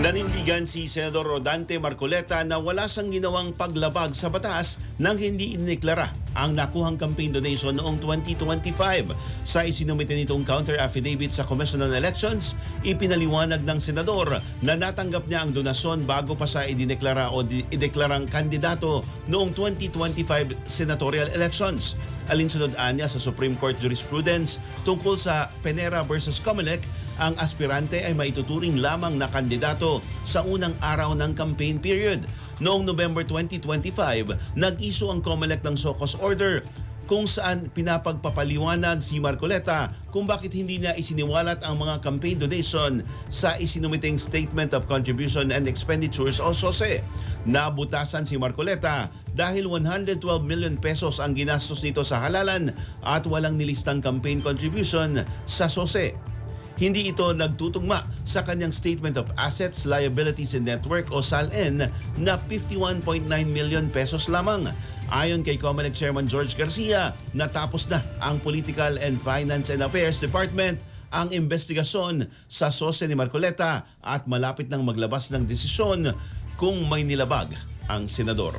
Nanindigan si Senador Rodante Marcoleta na wala siyang ginawang paglabag sa batas nang hindi iniklara ang nakuhang campaign donation noong 2025. Sa isinumite nitong counter affidavit sa Commission on Elections, ipinaliwanag ng senador na natanggap niya ang donasyon bago pa sa idineklara o ideklarang kandidato noong 2025 senatorial elections. Alinsunod anya sa Supreme Court jurisprudence tungkol sa Penera versus Comelec, ang aspirante ay maituturing lamang na kandidato sa unang araw ng campaign period. Noong November 2025, nag-issue ang COMELEC ng SOCOS order kung saan pinapagpapaliwanag si Marcoleta kung bakit hindi niya isiniwalat ang mga campaign donation sa isinumiting Statement of Contribution and Expenditures o SOSE. Nabutasan si Marcoleta dahil 112 million pesos ang ginastos nito sa halalan at walang nilistang campaign contribution sa SOSE. Hindi ito nagtutugma sa kanyang Statement of Assets, Liabilities and Network o SALN na 51.9 million pesos lamang. Ayon kay COMELEC Chairman George Garcia, natapos na ang Political and Finance and Affairs Department ang investigasyon sa SOSE ni Marcoleta at malapit nang maglabas ng desisyon kung may nilabag ang senador.